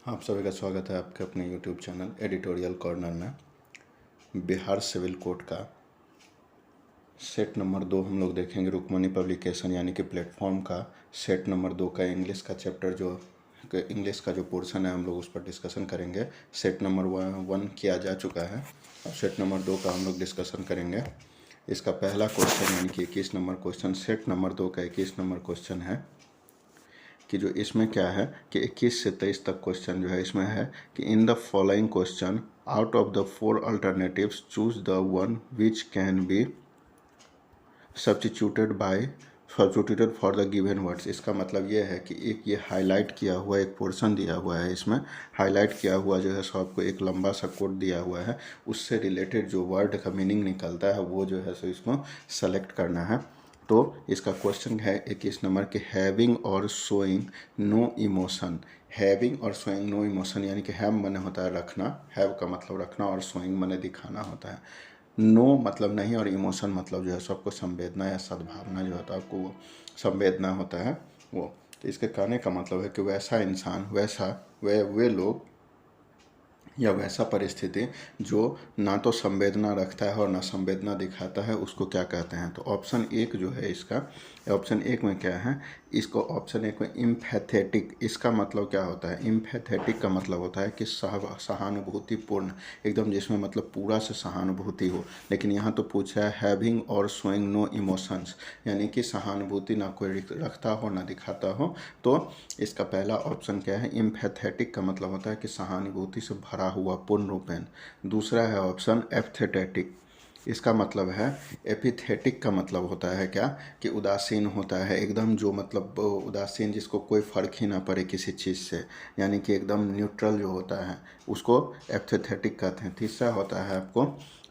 आप सभी का स्वागत है आपके अपने YouTube चैनल एडिटोरियल कॉर्नर में। बिहार सिविल कोड का सेट नंबर 2 हम लोग देखेंगे। रुक्मणी पब्लिकेशन यानी कि प्लेटफॉर्म का सेट नंबर 2 का इंग्लिश का चैप्टर इंग्लिश का जो पोर्शन है हम लोग उस पर डिस्कशन करेंगे। सेट नंबर 1 किया जा चुका है और सेट नंबर 2 का हम लोग डिस्कशन करेंगे। इसका पहला क्वेश्चन यानी कि 21 नंबर क्वेश्चन, सेट नंबर 2 का 21 नंबर क्वेश्चन है कि जो इसमें क्या है कि 21 से 23 तक क्वेश्चन जो है इसमें है कि इन the following question out of the 4 alternatives choose the one which can be substituted for the given words. इसका मतलब ये है कि एक ये हाईलाइट किया हुआ एक पोर्शन दिया हुआ है, इसमें हाईलाइट किया हुआ जो है सो आपको एक लंबा सा कोड दिया हुआ है, उससे रिलेटेड जो वर्ड का मीनिंग निकलता है वो जो है सो इसको सेलेक्ट करना है। तो इसका क्वेश्चन है 21 नंबर के हैविंग और शोइंग नो इमोशन। हैविंग और शोइंग नो इमोशन यानी कि हैव माने होता है रखना, हैव का मतलब रखना और शोइंग माने दिखाना होता है। नो मतलब नहीं और इमोशन मतलब जो है सबको संवेदना या सद्भावना जो होता है आपको वो संवेदना होता है वो। तो इसके कहने का मतलब है कि वैसा इंसान, वे लोग या वैसा परिस्थिति जो ना तो संवेदना रखता है और ना संवेदना दिखाता है उसको क्या कहते हैं। तो ऑप्शन 1 जो है इसका, ऑप्शन 1 में क्या है, इसको ऑप्शन 1 में इम्पैथेटिक, इसका मतलब क्या होता है, इम्पैथेटिक का मतलब होता है कि सहानुभूतिपूर्ण, एकदम जिसमें मतलब पूरा से सहानुभूति हो। लेकिन यहाँ तो पूछा है हैविंग और शोइंग नो इमोशंस, यानी कि सहानुभूति ना कोई रखता हो ना दिखाता हो। तो इसका पहला ऑप्शन क्या है, इम्पैथेटिक का मतलब होता है कि सहानुभूति से भरा हुआ पूर्ण रूपेण। दूसरा है ऑप्शन एपथेटेटिक, इसका मतलब है, एपिथेटिक का मतलब होता है क्या कि उदासीन होता है, एकदम जो मतलब उदासीन जिसको कोई फर्क ही ना पड़े किसी चीज़ से, यानी कि एकदम न्यूट्रल जो होता है उसको एपथेटेटिक कहते हैं।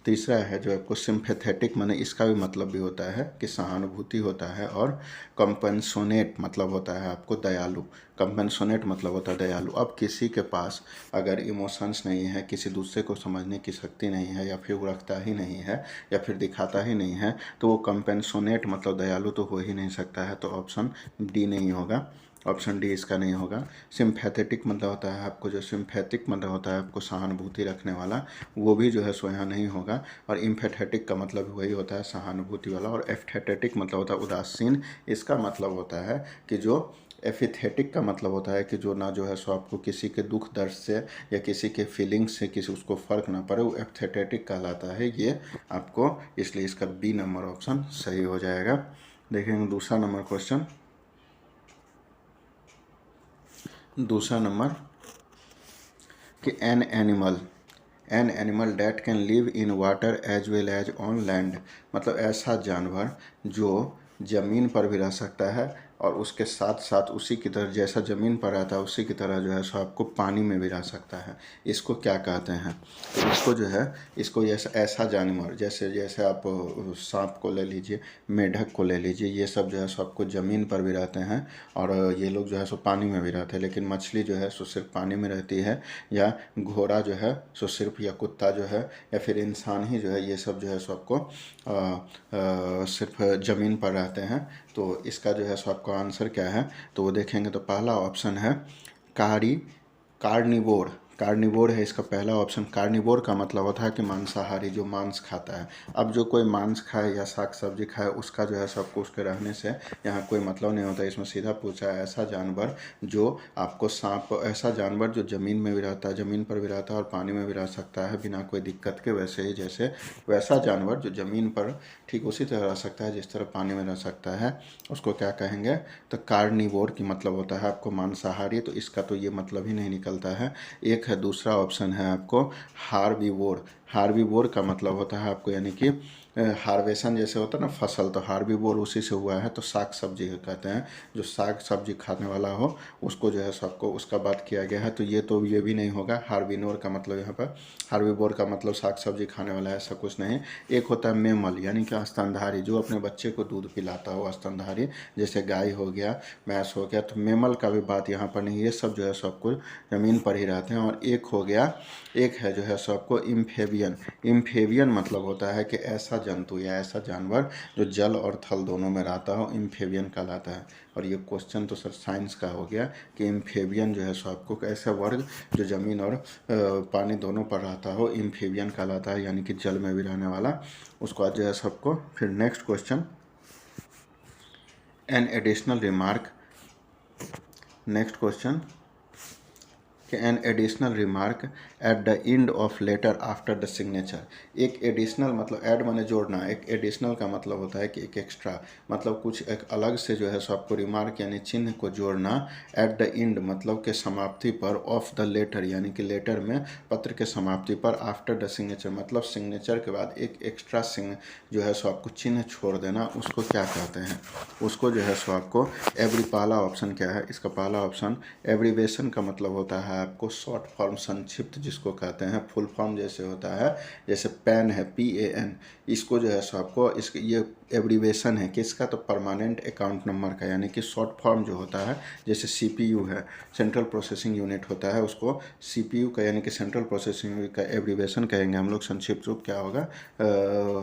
तीसरा है जो आपको सिम्पैथेटिक, माने इसका भी मतलब भी होता है कि सहानुभूति होता है। और कंपनसोनेट मतलब होता है आपको दयालु, कंपनसोनेट मतलब होता है दयालु। अब किसी के पास अगर इमोशंस नहीं है, किसी दूसरे को समझने की शक्ति नहीं है, या फिर वो रखता ही नहीं है या फिर दिखाता ही नहीं है, तो वो कंपनसोनेट मतलब दयालु तो हो ही नहीं सकता है। तो ऑप्शन डी नहीं होगा, ऑप्शन डी इसका नहीं होगा। सिम्पैथेटिक मतलब होता है आपको, जो सिम्पैथिक मतलब होता है आपको सहानुभूति रखने वाला, वो भी जो है सो यहाँ नहीं होगा। और इम्पैथेटिक का मतलब वही होता है सहानुभूति वाला। और एपथेटेटिक मतलब होता है उदासीन, इसका मतलब होता है कि जो एपिथेटिक का मतलब होता है कि जो ना जो है सो आपको किसी के दुख दर्द से या किसी के फीलिंग्स से किसी उसको फ़र्क ना पड़े, वो एपथेटेटिक कहलाता है ये आपको। इसलिए इसका बी नंबर ऑप्शन सही हो जाएगा। देखेंगे दूसरा नंबर क्वेश्चन। दूसरा नंबर कि an animal that can live in water as well as on land, मतलब ऐसा जानवर जो ज़मीन पर भी रह सकता है और उसके साथ साथ उसी की तरह, जैसा ज़मीन पर रहता है उसी की तरह जो है सो आपको पानी में भी रह सकता है। इसको क्या कहते हैं, तो इसको जो है, इसको ऐसा जानवर, जैसे आप सांप को ले लीजिए, मेढक को ले लीजिए, ये सब जो है सो आपको ज़मीन पर भी रहते हैं और ये लोग जो है सो पानी में भी रहते हैं। लेकिन मछली जो है सो सिर्फ पानी में रहती है, या घोड़ा जो है सो सिर्फ, या कुत्ता जो है, या फिर इंसान ही जो है, ये सब जो है सो आपको सिर्फ ज़मीन पर रहते हैं। तो इसका जो है सो आपका आंसर क्या है, तो वो देखेंगे तो पहला ऑप्शन है कार्निवोर। कार्निवोर है इसका पहला ऑप्शन। कार्निवोर का मतलब होता है कि मांसाहारी, जो मांस खाता है। अब जो कोई मांस खाए या साग सब्जी खाए उसका जो है सबको उसके रहने से यहाँ कोई मतलब नहीं होता। इसमें सीधा पूछा है ऐसा जानवर जो आपको सांप, ऐसा जानवर जो ज़मीन में भी रहता है, ज़मीन पर भी रहता है और पानी में भी रह सकता है बिना कोई दिक्कत के, वैसे ही जैसे वैसा जानवर जो ज़मीन पर ठीक उसी तरह रह सकता है जिस तरह पानी में रह सकता है, उसको क्या कहेंगे, तो कार्निवोर की मतलब होता है आपको मांसाहारी। तो इसका तो ये मतलब ही नहीं निकलता है। एक है दूसरा ऑप्शन है आपको हार्बीवोर। हार्बीवोर का मतलब होता है आपको, यानी कि हार्वेशन जैसे होता है ना फसल, तो हार्बीवोर उसी से हुआ है। तो साग सब्जी कहते हैं, जो साग सब्जी खाने वाला हो उसको जो है सबको उसका बात किया गया है। तो ये भी नहीं होगा। हार्बिनोर का मतलब यहाँ पर, हार्बीवोर का मतलब साग सब्जी खाने वाला है, ऐसा कुछ नहीं। एक होता है मेमल, यानी कि स्तनधारी, जो अपने बच्चे को दूध पिलाता हो, स्तनधारी, जैसे गाय हो गया, भैंस हो गया। तो मेमल का भी बात यहाँ पर नहीं, ये सब जो है सब कुछ ज़मीन पर ही रहते हैं। और एक है जो है सबको इम्फेबियन। इम्फेबियन मतलब होता है कि ऐसा जंतु या ऐसा जानवर जो जल और थल दोनों में रहता हो एम्फीबियन कहलाता है। और ये क्वेश्चन तो सर साइंस का हो गया कि एम्फीबियन जो है सो आपको ऐसा वर्ग जो ज़मीन और पानी दोनों पर रहता हो एम्फीबियन कहलाता है, यानी कि जल में भी रहने वाला। उसको आज जो है सबको। फिर next question, an additional remark. Next question कि an additional remark at the end of letter after the signature. एक एडिशनल मतलब ऐड माने जोड़ना, एक एडिशनल का मतलब होता है कि एक एक्स्ट्रा, मतलब कुछ एक अलग से जो है सो आपको रिमार्क यानी चिन्ह को जोड़ना एट द एंड मतलब के समाप्ति पर, ऑफ द लेटर यानी कि लेटर में पत्र के समाप्ति पर, आफ्टर द सिग्नेचर मतलब सिग्नेचर के बाद एक एक्स्ट्रा जो है सो आपको चिन्ह छोड़ देना, उसको क्या कहते हैं? उसको जो है सो आपको पहला ऑप्शन क्या है इसका? पहला ऑप्शन एब्रीवेशन का मतलब होता है आपको शॉर्ट फॉर्म संक्षिप्त जिसको कहते हैं। फुल फॉर्म जैसे होता है, जैसे पैन है PAN, इसको जो है सो आपको इसके ये एब्रीवेशन है किसका? तो परमानेंट अकाउंट नंबर का, यानी कि शॉर्ट फॉर्म जो होता है जैसे CPU है, सेंट्रल प्रोसेसिंग यूनिट होता है, उसको CPU का यानी कि सेंट्रल प्रोसेसिंग यूनिट का एब्रीवेशन कहेंगे हम लोग। संक्षिप्त रूप क्या होगा?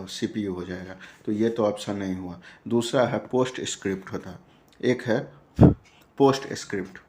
CPU हो जाएगा। तो ये तो ऑप्शन नहीं हुआ। दूसरा है पोस्ट स्क्रिप्ट होता है, एक है पोस्ट स्क्रिप्ट।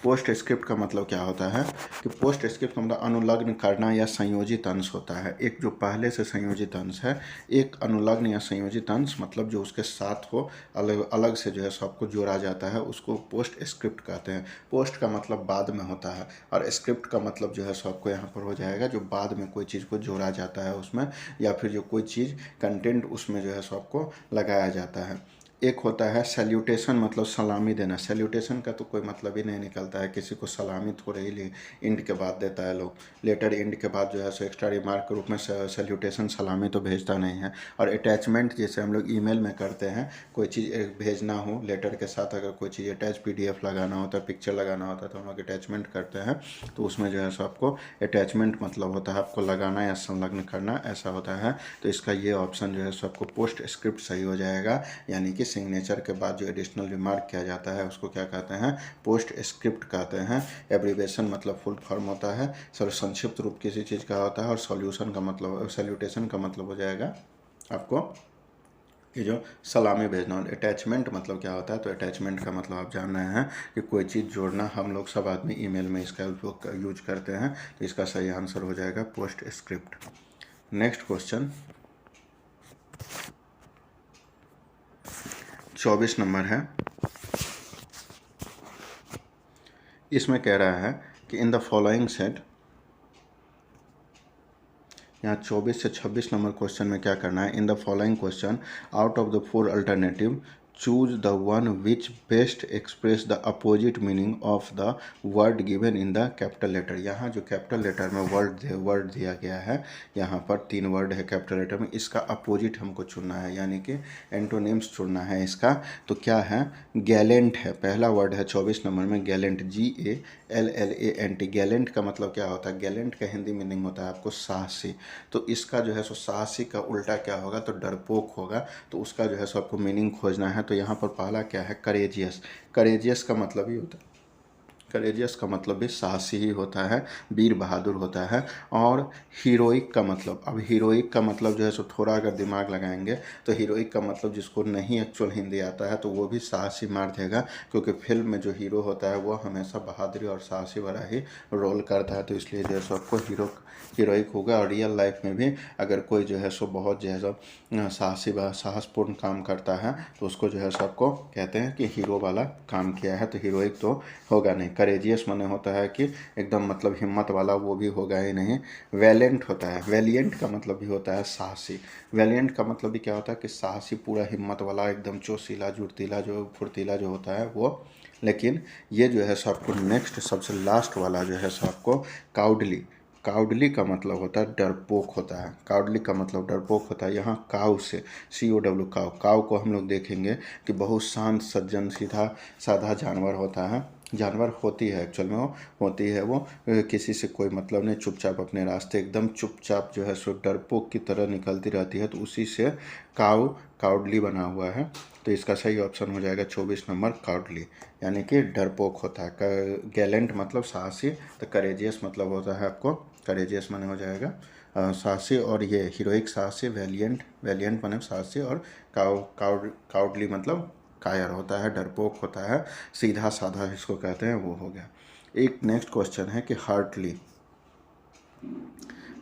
पोस्ट स्क्रिप्ट का मतलब क्या होता है कि पोस्ट स्क्रिप्ट का मतलब अनुलग्न करना या संयोजित अंश होता है। एक जो पहले से संयोजित अंश है, एक अनुलग्न या संयोजित अंश मतलब जो उसके साथ हो, अलग अलग से जो है सबको जोड़ा जाता है, उसको पोस्ट स्क्रिप्ट कहते हैं। पोस्ट का मतलब बाद में होता है और स्क्रिप्ट का मतलब जो है सबको यहाँ पर हो जाएगा जो बाद में कोई चीज़ को जोड़ा जाता है उसमें, या फिर जो कोई चीज़ कंटेंट उसमें जो है सबको लगाया जाता है। एक होता है सैल्यूटेशन मतलब सलामी देना। सैल्यूटेशन का तो कोई मतलब ही नहीं निकलता है, किसी को सलामी थोड़े ही इंड के बाद देता है लोग। लेटर इंड के बाद जो है सो एक्स्ट्रा रिमार्क के रूप में सैल्यूटेशन सलामी तो भेजता नहीं है। और अटैचमेंट जैसे हम लोग ईमेल में करते हैं, कोई चीज़ भेजना हो लेटर के साथ, अगर कोई चीज़ अटैच PDF लगाना होता है, पिक्चर लगाना होता है, तो हम लोग अटैचमेंट करते हैं। तो उसमें जो है सो आपको अटैचमेंट मतलब होता है आपको लगाना या संलग्न करना, ऐसा होता है। तो इसका ये ऑप्शन जो है सो आपको पोस्ट स्क्रिप्ट सही हो जाएगा, यानी कि सिग्नेचर के बाद जो एडिशनल रिमार्क किया जाता है उसको क्या कहते हैं? पोस्ट स्क्रिप्ट कहते हैं। एब्रीवेशन मतलब फुल फॉर्म होता है, संक्षिप्त रूप किसी चीज़ का होता है, और सॉल्यूशन का मतलब सैल्यूटेशन का मतलब हो जाएगा आपको ये जो सलामी भेजना। और अटैचमेंट मतलब क्या होता है? तो अटैचमेंट का मतलब आप जान रहे हैं कि कोई चीज़ जोड़ना। हम लोग सब आदमी ईमेल में इसका उपयोग यूज करते हैं, तो इसका सही आंसर हो जाएगा post script. Next question 24 number है। इसमें कह रहा है कि इन द फॉलोइंग सेट, यहाँ 24 से 26 नंबर क्वेश्चन में क्या करना है? In the following question out of the 4 alternative choose the one which best express the opposite meaning of the word given in the capital letter. यहाँ जो कैपिटल लेटर में word दिया गया है, यहाँ पर 3 वर्ड है कैपिटल लेटर में, इसका अपोजिट हमको चुनना है, यानी कि एंटोनिम्स चुनना है इसका। तो क्या है? गैलेंट है पहला वर्ड है 24 नंबर में, गैलेंट GALLANT। गैलेंट का मतलब क्या होता है? गैलेंट का हिंदी मीनिंग होता है आपको साहसी। तो इसका जो है सो साहसी का उल्टा क्या होगा? तो डरपोक होगा। तो उसका जो है सो आपको मीनिंग खोजना है। तो यहाँ पर पहला क्या है? करेजियस। करेजियस का मतलब ही होता है, करेजियस का मतलब भी साहसी ही होता है, वीर बहादुर होता है। और हीरोइक का मतलब, अब हीरोइक का मतलब जो है सो थोड़ा अगर दिमाग लगाएंगे तो हीरोइक का मतलब जिसको नहीं एक्चुअल हिंदी आता है तो वो भी साहसी मार देगा, क्योंकि फिल्म में जो हीरो होता है वो हमेशा बहादुरी और साहसी वाला ही रोल करता है। तो इसलिए जो है सो आपको हीरोइक होगा। और रियल लाइफ में भी अगर कोई जो है सो बहुत जो है सो साहसी व साहसपूर्ण काम करता है तो उसको जो है सो आपको कहते हैं कि हीरो वाला काम किया है। तो हीरोइक तो होगा नहीं। करेजियस माने होता है कि एकदम मतलब हिम्मत वाला, वो भी होगा ही नहीं। वैलेंट होता है, वैलिएंट का मतलब भी होता है साहसी। वैलिएंट का मतलब भी क्या होता है? कि साहसी, पूरा हिम्मत वाला, एकदम चोशीला जुर्तीला जो फुर्तीला जो होता है वो। लेकिन ये जो है सो आपको नेक्स्ट सबसे लास्ट वाला जो है सो आपको काउडली। काउडली का मतलब होता है डरपोक होता है। काउडली का मतलब डरपोक होता है। यहाँ काउ से COW काउ, काउ को हम लोग देखेंगे कि बहुत शांत सज्जन सीधा साधा जानवर होता है। जानवर होती है एक्चुअल में, वो होती है वो किसी से कोई मतलब नहीं, चुपचाप अपने रास्ते एकदम चुपचाप जो है सो डरपोक की तरह निकलती रहती है। तो उसी से काउडली बना हुआ है। तो इसका सही ऑप्शन हो जाएगा 24 नंबर काउडली, यानी कि डरपोक होता है। गैलेंट मतलब साहसी, तो करेजियस मतलब होता है आपको, करेजियस माने हो जाएगा साहसी, और ये हीरोइक साहसी, वैलियंट, वैलियंट माने साहसी, और काउडली मतलब कायर होता है, डरपोक होता है, सीधा साधा इसको कहते हैं, वो हो गया। एक नेक्स्ट क्वेश्चन है कि हार्टली,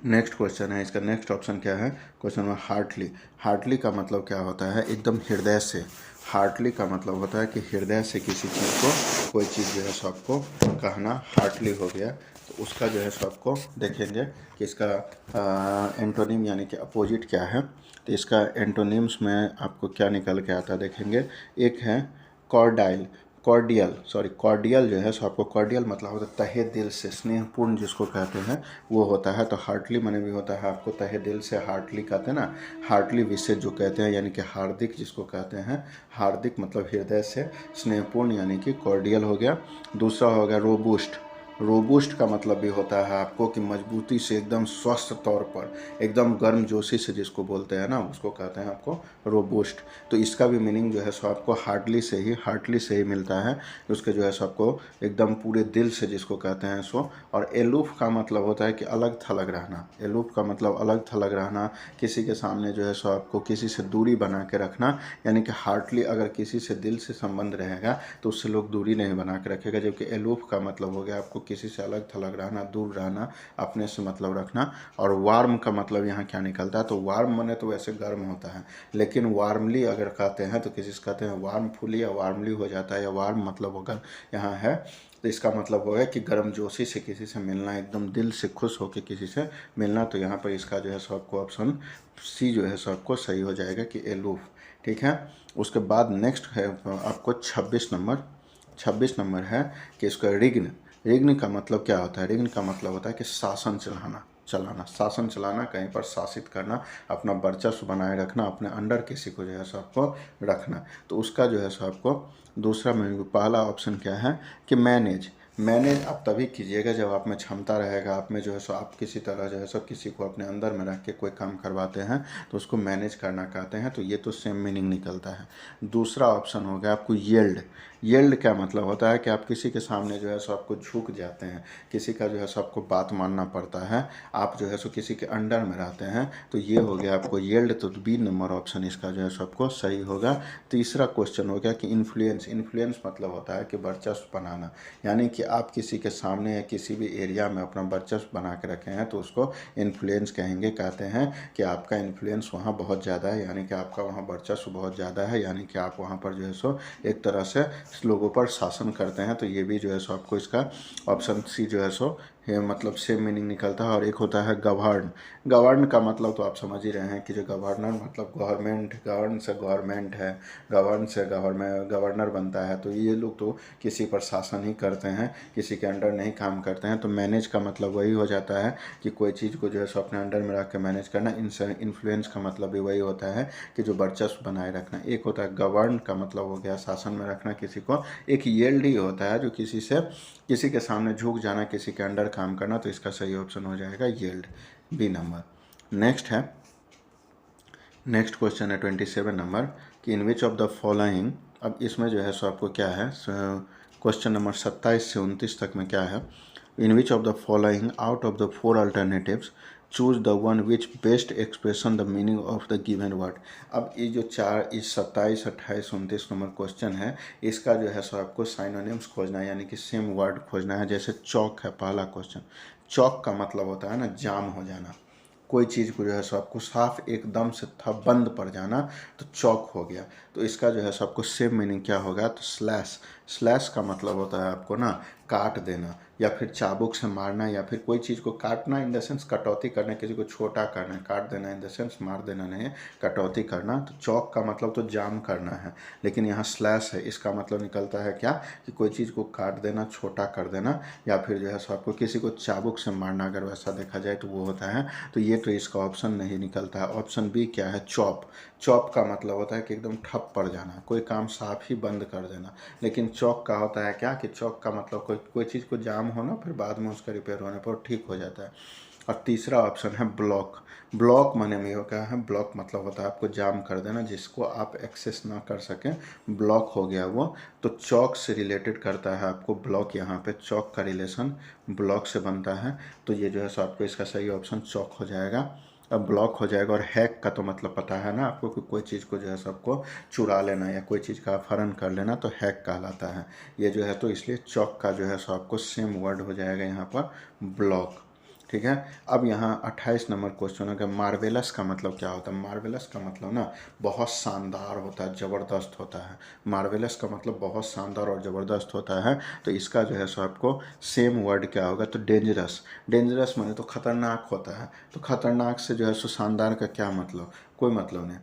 नेक्स्ट क्वेश्चन है इसका, नेक्स्ट ऑप्शन क्या है क्वेश्चन में, हार्टली। हार्टली का मतलब क्या होता है, एकदम हृदय से। हार्टली का मतलब होता है कि हृदय से किसी चीज़ को, कोई चीज़ जो है सो आपको कहना हार्टली हो गया। तो उसका जो है सो आपको देखेंगे कि इसका एंटोनिम यानी कि अपोजिट क्या है। तो इसका एंटोनिम्स में आपको क्या निकल के आता है देखेंगे। एक है कॉर्डाइल, कॉर्डियल जो है सो आपको, कॉर्डियल मतलब होता है तहे दिल से, स्नेहपूर्ण जिसको कहते हैं वो होता है। तो हार्टली माने भी होता है आपको तहे दिल से, हार्टली कहते हैं ना, हार्टली विशेष जो कहते हैं, यानी कि हार्दिक जिसको कहते हैं, हार्दिक मतलब हृदय से, स्नेहपूर्ण यानी कि कॉर्डियल हो गया। दूसरा हो गया रोबूस्ट। रोबूस्ट का मतलब भी होता है आपको कि मजबूती से, एकदम स्वस्थ तौर पर, एकदम गर्मजोशी से जिसको बोलते हैं ना, उसको कहते हैं आपको रोबूस्ट। तो इसका भी मीनिंग जो है सो आपको हार्टली से ही मिलता है। उसके जो है सो आपको एकदम पूरे दिल से जिसको कहते हैं सो। और एलूफ का मतलब होता है कि अलग थलग रहना। एलूफ का मतलब अलग थलग रहना, किसी के सामने जो है सो आपको किसी से दूरी बना के रखना। यानी कि हार्टली अगर किसी से दिल से संबंध रहेगा तो उससे लोग दूरी नहीं बना के रखेगा। जबकि एलूफ का मतलब हो गया आपको किसी से अलग थलग रहना, दूर रहना, अपने से मतलब रखना। और वार्म का मतलब यहाँ क्या निकलता है, तो वार्म माने तो वैसे गर्म होता है, लेकिन वार्मली अगर कहते हैं तो किसी से कहते हैं वार्मफुली या वार्मली हो जाता है, या वार्म मतलब अगर यहाँ है तो इसका मतलब होगा कि गर्मजोशी से किसी से मिलना, एकदम दिल से खुश होकर किसी से मिलना। तो यहाँ पर इसका जो है सो आपको ऑप्शन सी जो है सो आपको सही हो जाएगा कि एलूफ। ठीक है। उसके बाद नेक्स्ट है आपको 26 नंबर है कि इसका रिग्न। रिग्न का मतलब क्या होता है, रिग्न का मतलब होता है कि शासन शासन चलाना, कहीं पर शासित करना, अपना वर्चस्व बनाए रखना, अपने अंडर किसी को जो है सो आपको रखना। तो उसका जो है सो आपको दूसरा में पहला ऑप्शन क्या है कि मैनेज। मैनेज आप तभी कीजिएगा जब आप में क्षमता रहेगा, आप में जो है सो आप किसी तरह जो है सो किसी को अपने अंदर में रख के कोई काम करवाते हैं तो उसको मैनेज करना कहते हैं। तो ये तो सेम मीनिंग निकलता है। दूसरा ऑप्शन हो गया आपको येल्ड। येल्ड क्या मतलब होता है कि आप किसी के सामने जो है सो आपको झुक जाते हैं, किसी का जो है सो आपको बात मानना पड़ता है, आप जो है सो किसी के अंडर में रहते हैं। तो ये हो गया आपको येल्ड। तो बी नंबर ऑप्शन इसका जो है सो आपको सही होगा। तीसरा क्वेश्चन हो गया कि इन्फ्लुएंस। इन्फ्लुएंस मतलब होता है कि वर्चस्व बनाना, यानी कि आप किसी के सामने या किसी भी एरिया में अपना वर्चस्व बना के रखे हैं तो उसको इन्फ्लुएंस कहेंगे। कहते हैं कि आपका इन्फ्लुएंस वहाँ बहुत ज़्यादा है, यानी कि आपका वहाँ वर्चस्व बहुत ज़्यादा है, यानी कि आप वहाँ पर जो है सो एक तरह से लोगों पर शासन करते हैं। तो ये भी जो है सो आपको इसका ऑप्शन सी जो है सो मतलब सेम मीनिंग निकलता है। और एक होता है गवर्न। गवर्न का मतलब तो आप समझ ही रहे हैं कि जो गवर्नर मतलब गवर्नमेंट, गवर्न से गवर्नमेंट है, गवर्न से गवर्नर बनता है। तो ये लोग तो किसी पर शासन ही करते हैं, किसी के अंडर नहीं काम करते हैं। तो मैनेज का मतलब वही हो जाता है कि कोई चीज़ को जो है सो अपने अंडर में रख के मैनेज करना। इन्फ्लुएंस का मतलब भी वही होता है कि जो वर्चस्व बनाए रखना। एक होता है गवर्न का मतलब हो गया शासन में रखना किसी को। एक येल्ड ही होता है जो किसी के सामने झुक जाना, किसी के अंडर काम करना। तो इसका सही ऑप्शन हो जाएगा yield, B number. Next question है 27 नंबर कि in which of the following. अब इसमें जो है सो आपको क्या है, क्वेश्चन नंबर 27 से 29 तक में क्या है, in which of the following out of the 4 alternatives choose the one which best expression the meaning of the given word. अब ये जो इस 27, 28, 29 नंबर क्वेश्चन है, इसका जो है सो आपको साइनोनिम्स खोजना है, यानी कि सेम वर्ड खोजना है। जैसे चौक है पहला क्वेश्चन। चौक का मतलब होता है ना जाम हो जाना, कोई चीज़ को जो है सो आपको साफ एकदम से था बंद पड़ जाना, तो चौक हो गया। तो इसका जो है सो आपको सेम मीनिंग क्या होगा, तो स्लैश। स्लैश का मतलब होता है आपको ना काट देना, या फिर चाबुक से मारना, या फिर कोई चीज़ को काटना इन द सेंस कटौती करना, किसी को छोटा करना। काट देना इन द सेंस मार देना नहीं, कटौती करना। तो चौक का मतलब तो जाम करना है, लेकिन यहाँ स्लैश है, इसका मतलब निकलता है क्या कि कोई चीज़ को काट देना, छोटा कर देना, या फिर जो है सो आपको किसी को चाबुक से मारना, अगर वैसा देखा जाए तो वो होता है। तो ये तो इसका ऑप्शन नहीं निकलता है। ऑप्शन बी क्या है, चॉप। चॉप का मतलब होता है कि एकदम ठप पड़ जाना, कोई काम साफ ही बंद कर देना। लेकिन चौक का होता है क्या कि चौक का मतलब कोई चीज़ को जाम होना, फिर बाद में उसका रिपेयर होने पर ठीक हो जाता है। और तीसरा ऑप्शन है ब्लॉक। ब्लॉक माने में हो क्या है, ब्लॉक मतलब होता है आपको जाम कर देना, जिसको आप एक्सेस ना कर सकें, ब्लॉक हो गया वो। तो चौक से रिलेटेड करता है आपको ब्लॉक, यहाँ पे चौक का रिलेशन ब्लॉक से बनता है। तो ये जो है सो आपको इसका सही ऑप्शन चौक हो जाएगा। अब ब्लॉक हो जाएगा। और हैक का तो मतलब पता है ना आपको कि कोई चीज़ को जो है सबको चुरा लेना या कोई चीज़ का अपहरण कर लेना, तो हैक कहलाता है ये जो है। तो इसलिए चौक का जो है सो आपको सेम वर्ड हो जाएगा यहाँ पर ब्लॉक। ठीक है। अब यहाँ 28 नंबर क्वेश्चन है कि मार्वेलस का मतलब क्या होता है। मार्वेलस का मतलब ना बहुत शानदार होता है, ज़बरदस्त होता है। मार्वेलस का मतलब बहुत शानदार और ज़बरदस्त होता है। तो इसका जो है सो आपको सेम वर्ड क्या होगा, तो डेंजरस। डेंजरस माने तो खतरनाक होता है। तो खतरनाक से जो है सो शानदार का क्या मतलब, कोई मतलब नहीं।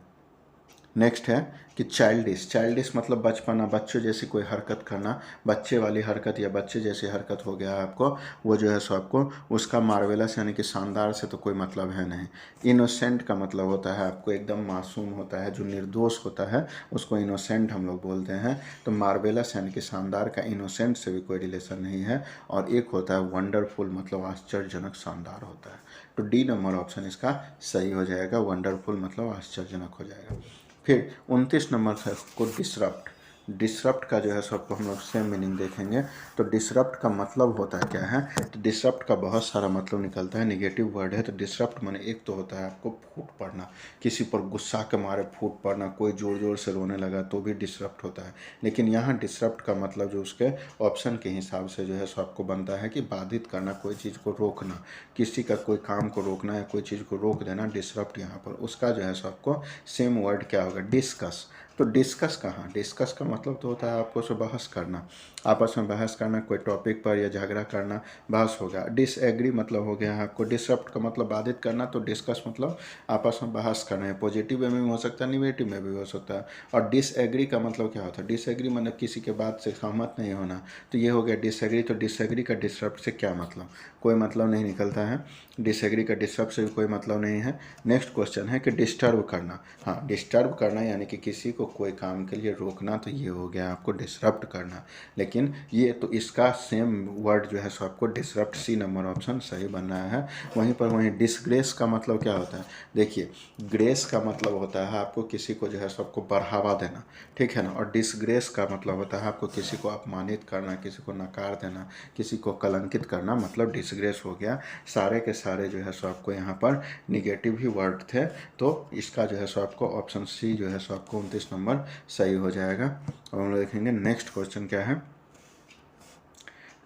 नेक्स्ट है कि चाइल्डिश। चाइल्डिश मतलब बचपना, बच्चों जैसी कोई हरकत करना, बच्चे वाली हरकत या बच्चे जैसी हरकत हो गया आपको, वो जो है सो आपको उसका मार्वेलस यानी कि शानदार से तो कोई मतलब है नहीं। इनोसेंट का मतलब होता है आपको एकदम मासूम होता है, जो निर्दोष होता है उसको इनोसेंट हम लोग बोलते हैं। तो मार्वेलस यानी कि शानदार का इनोसेंट से भी कोई रिलेशन नहीं है। और एक होता है वंडरफुल, मतलब आश्चर्यजनक शानदार होता है। तो डी नंबर ऑप्शन इसका सही हो जाएगा, वंडरफुल मतलब आश्चर्यजनक हो जाएगा। फिर 29 नंबर है को डिसरप्ट। डिसरप्ट का जो है सबको हम लोग सेम मीनिंग देखेंगे। तो डिसरप्ट का मतलब होता है क्या है, तो डिसरप्ट का बहुत सारा मतलब निकलता है, नेगेटिव वर्ड है। तो डिसरप्ट माने एक तो होता है आपको फूट पड़ना, किसी पर गुस्सा के मारे फूट पड़ना, कोई जोर जोर से रोने लगा तो भी डिसरप्ट होता है। लेकिन यहाँ डिसरप्ट का मतलब जो उसके ऑप्शन के हिसाब से जो है सो आपको बनता है कि बाधित करना, कोई चीज़ को रोकना, किसी का कोई काम को रोकना या कोई चीज़ को रोक देना, डिसरप्ट यहाँ पर। उसका जो है सो आपको सेम वर्ड क्या होगा, डिस्कस। तो डिस्कस कहाँ, डिस्कस का मतलब तो होता है आपको से बहस करना, आपस में बहस करना, कोई टॉपिक पर या झगड़ा करना, बहस हो गया। डिसएग्री मतलब हो गया आपको, डिसरप्ट का मतलब बाधित करना, तो डिस्कस मतलब आपस में बहस करना है। पॉजिटिव वे में भी हो सकता है, निगेटिव में भी हो सकता है। और डिसएग्री का मतलब क्या होता है, डिसएग्री मतलब किसी के बात से सहमत नहीं होना, तो ये हो गया डिसएग्री। तो डिसएग्री का डिसरप्ट से क्या मतलब, कोई मतलब नहीं निकलता है। डिसएग्री का डिसरप्ट से भी कोई मतलब नहीं है। नेक्स्ट क्वेश्चन है कि डिस्टर्ब करना। हाँ, डिस्टर्ब करना यानी कि किसी को कोई काम के लिए रोकना, तो ये हो गया आपको डिसरप्ट करना। लेकिन ये तो इसका सेम वर्ड जो है सो आपको डिसरप्ट, सी नंबर ऑप्शन सही बन रहा है। वहीं पर वहीं डिसग्रेस का मतलब क्या होता है, देखिए ग्रेस का मतलब होता है आपको किसी को जो है सो आपको बढ़ावा देना, ठीक है ना। और डिसग्रेस का मतलब होता है आपको किसी को अपमानित करना, किसी को नकार देना, किसी को कलंकित करना, मतलब डिसग्रेस हो गया। सारे के सारे जो है सो आपको यहाँ पर निगेटिव ही वर्ड थे। तो इसका जो है सो आपको ऑप्शन सी जो है सो आपको 29 नंबर सही हो जाएगा। और हम लोग देखेंगे नेक्स्ट क्वेश्चन क्या है।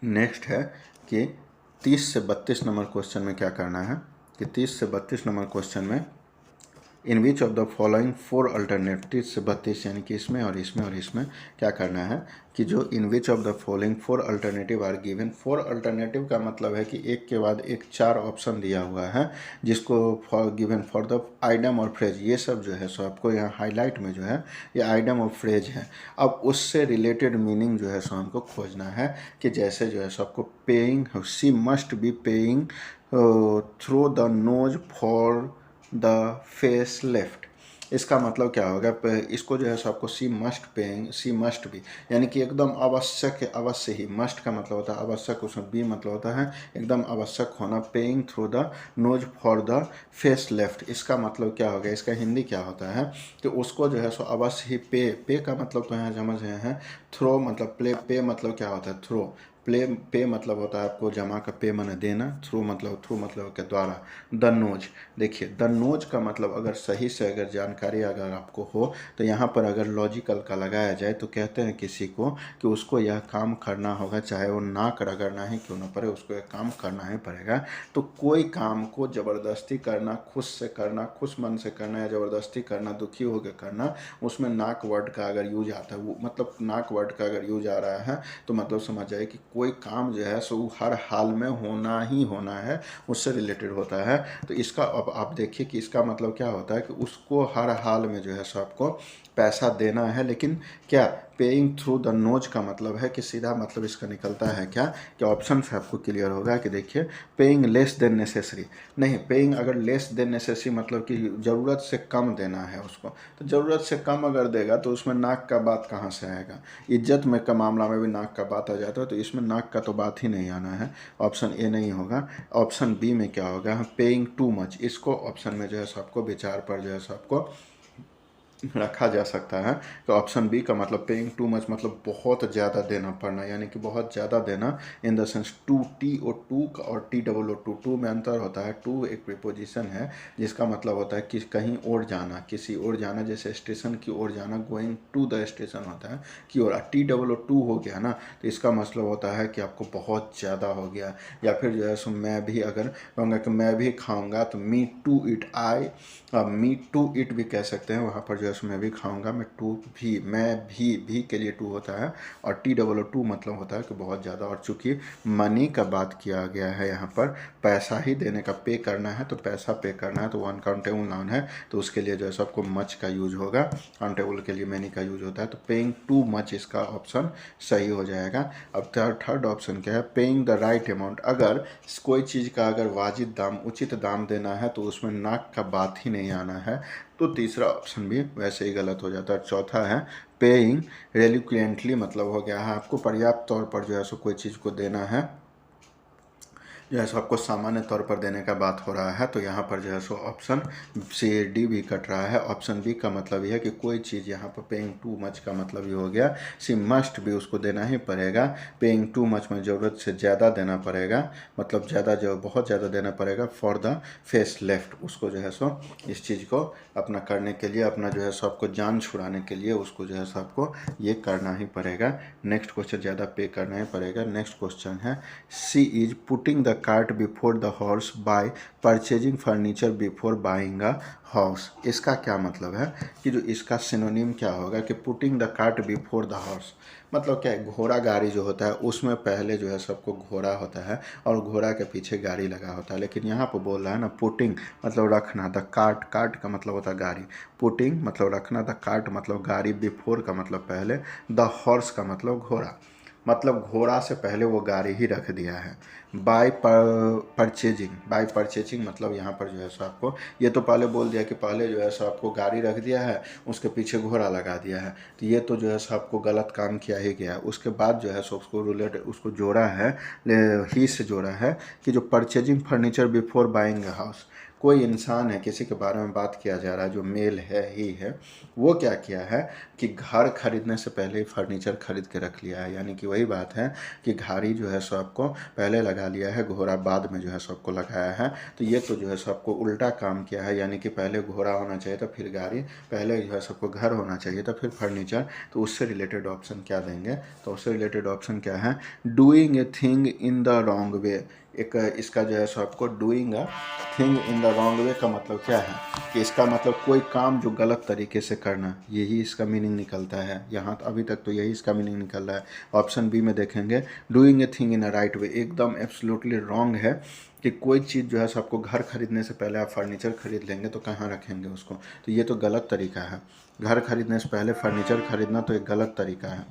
नेक्स्ट है कि 30 से 32 नंबर क्वेश्चन में क्या करना है, कि 30 से 32 नंबर क्वेश्चन में in which of the following 4 alternative से 32 यानी कि इसमें और इसमें और इसमें क्या करना है, कि जो in which of the following 4 alternative are given. 4 alternative का मतलब है कि एक के बाद एक 4 ऑप्शन दिया हुआ है, जिसको for given for the item और फ्रेज, ये सब जो है सो आपको यहाँ हाईलाइट में जो है ये आइटम और फ्रेज है। अब उससे रिलेटेड मीनिंग जो है सो हमको खोजना है, कि जैसे जो है सो आपको paying, she must be paying through the nose for the face left. इसका मतलब क्या होगा, इसको जो है सो आपको she must paying, she must भी यानी कि एकदम आवश्यक है, अवश्य ही। मस्ट का मतलब होता है आवश्यक, उसमें बी मतलब होता है एकदम आवश्यक होना। Paying through the nose for the face left, इसका मतलब क्या होगा, इसका हिंदी क्या होता है, कि उसको जो है सो अवश्य ही पे। पे का मतलब तो यहाँ समझ रहे हैं, थ्रो मतलब प्ले, पे मतलब क्या होता है थ्रो, प्ले पे मतलब होता है आपको जमा का पे माने देना, थ्रू मतलब के द्वारा। द नोज, देखिए द नोज का मतलब अगर सही से अगर जानकारी अगर आपको हो, तो यहाँ पर अगर लॉजिकल का लगाया जाए तो कहते हैं किसी को कि उसको यह काम करना होगा, चाहे वो नाक रगड़ना ही क्यों ना पड़े, उसको यह काम करना ही पड़ेगा। तो कोई काम को ज़बरदस्ती करना, खुश से करना, खुश मन से करना या ज़बरदस्ती करना, दुखी होकर करना, उसमें नाक वर्ड का अगर यूज आता है, वो मतलब नाक वर्ड का अगर यूज आ रहा है, तो मतलब समझ जाए कि कोई काम जो है सो हर हाल में होना ही होना है, उससे रिलेटेड होता है। तो इसका अब आप देखिए कि इसका मतलब क्या होता है, कि उसको हर हाल में जो है सो आपको पैसा देना है। लेकिन क्या पेइंग थ्रू द नोज का मतलब है कि सीधा मतलब इसका निकलता है क्या, कि ऑप्शन से आपको क्लियर होगा कि देखिए पेइंग लेस देन नेसेसरी, नहीं पेइंग अगर लेस देन नेसेसरी मतलब कि ज़रूरत से कम देना है उसको, तो ज़रूरत से कम अगर देगा तो उसमें नाक का बात कहाँ से आएगा। इज्जत में का मामला में भी नाक का बात आ जाता है, तो इसमें इसमें नाक का तो बात ही नहीं आना है, ऑप्शन ए नहीं होगा। ऑप्शन बी में क्या होगा, पेइंग टू मच, इसको ऑप्शन में जो है सबको विचार पर जो है सबको रखा जा सकता है। तो ऑप्शन बी का मतलब पेइंग टू मच मतलब बहुत ज़्यादा देना पड़ना, यानी कि बहुत ज़्यादा देना in the sense too, T और टू और T double O too, too में अंतर होता है। टू एक प्रीपोजिशन है जिसका मतलब होता है कि कहीं और जाना, किसी और जाना, जैसे स्टेशन की ओर जाना, गोइंग टू द स्टेशन होता है की ओर। टी डबल ओ टू हो गया ना, तो इसका मतलब होता है कि आपको बहुत ज़्यादा हो गया। या फिर जो है सो मैं भी अगर कहूँगा कि मैं भी खाऊँगा तो me too eat, I me too eat भी कह सकते हैं, वहाँ पर जो है सो मैं भी खाऊंगा, मैं टू भी, मैं भी के लिए टू होता है। और टी डबल ओ टू मतलब होता है कि बहुत ज़्यादा। और चूंकि मनी का बात किया गया है यहाँ पर, पैसा ही देने का, पे करना है तो पैसा पे करना है, तो वो अनकाउंटेबल नाउन है, तो उसके लिए जो है सो आपको मच का यूज होगा। काउंटेबल के लिए मैनी का यूज होता है, तो पेइंग टू मच इसका ऑप्शन सही हो जाएगा। अब थर्ड ऑप्शन क्या है, पेइंग द राइट अमाउंट। अगर कोई चीज़ का अगर वाजिब दाम, उचित दाम देना है तो उसमें नाक का बात ही नहीं आना है, तो तीसरा ऑप्शन भी वैसे ही गलत हो जाता है। चौथा है पेइंग रेलिक्वेंटली, मतलब हो गया है आपको पर्याप्त तौर पर जो है सो कोई चीज़ को देना है, जो है सो आपको सामान्य तौर पर देने का बात हो रहा है, तो यहाँ पर जो है सो ऑप्शन सी डी भी कट रहा है। ऑप्शन बी का मतलब यह है कि कोई चीज़, यहाँ पर पेइंग टू मच का मतलब ये हो गया, सी मस्ट भी, उसको देना ही पड़ेगा। पेइंग टू मच में ज़रूरत से ज़्यादा देना पड़ेगा, मतलब ज़्यादा, जो बहुत ज़्यादा देना पड़ेगा। फॉर द फेस लेफ्ट, उसको जो है सो इस चीज़ को अपना करने के लिए, अपना जो है सो आपको जान छुड़ाने के लिए उसको जो है सो आपको ये करना ही पड़ेगा। नेक्स्ट क्वेश्चन, ज़्यादा पे करना ही पड़ेगा। नेक्स्ट क्वेश्चन है she is putting the cart before the horse by purchasing furniture before buying a house. इसका क्या मतलब है कि जो इसका सिनोनिम क्या होगा कि putting the cart before the horse, मतलब क्या है, घोड़ा गाड़ी जो होता है उसमें पहले जो है सबको घोड़ा होता है और घोड़ा के पीछे गाड़ी लगा होता है, लेकिन यहाँ पर बोल रहा है ना पुटिंग मतलब रखना, द कार्ट, कार्ट का मतलब होता है गाड़ी, पुटिंग मतलब रखना, द कार्ट मतलब गाड़ी, बिफोर का मतलब पहले, द हॉर्स का मतलब घोड़ा, मतलब घोड़ा से पहले वो गाड़ी ही रख दिया है। बाय परचेजिंग, बाय परचेजिंग मतलब यहाँ पर जो है सो आपको, ये तो पहले बोल दिया कि पहले जो है सो आपको गाड़ी रख दिया है, उसके पीछे घोड़ा लगा दिया है, तो ये तो जो है सो आपको गलत काम किया ही गया है। उसके बाद जो है सो उसको रिलेटेड, उसको जोड़ा है, ही से जोड़ा है कि जो purchasing furniture before buying house, कोई इंसान है, किसी के बारे में बात किया जा रहा है, जो मेल है ही है, वो क्या किया है कि घर खरीदने से पहले ही फर्नीचर खरीद के रख लिया है। यानी कि वही बात है कि गाड़ी जो है सो आपको पहले लगा लिया है, घोड़ा बाद में जो है सो आपको लगाया है, तो ये तो जो है सो आपको उल्टा काम किया है। यानी कि पहले घोड़ा होना चाहिए था, फिर गाड़ी, पहले जो है सबको घर होना चाहिए था, फिर फर्नीचर। तो उससे रिलेटेड ऑप्शन क्या देंगे, तो उससे रिलेटेड ऑप्शन क्या है, doing a thing in the wrong way. एक इसका जो है सो आपको doing a thing in the wrong way का मतलब क्या है कि इसका मतलब कोई काम जो गलत तरीके से करना, यही इसका मीनिंग निकलता है। यहाँ अभी तक तो यही इसका मीनिंग निकल रहा है। ऑप्शन बी में देखेंगे, doing a thing in a right way, एकदम एब्सोल्युटली रॉन्ग है कि कोई चीज़ जो है सो आपको घर खरीदने से पहले आप फर्नीचर खरीद लेंगे तो कहाँ रखेंगे उसको, तो ये तो गलत तरीका है। घर खरीदने से पहले फर्नीचर खरीदना तो एक गलत तरीका है,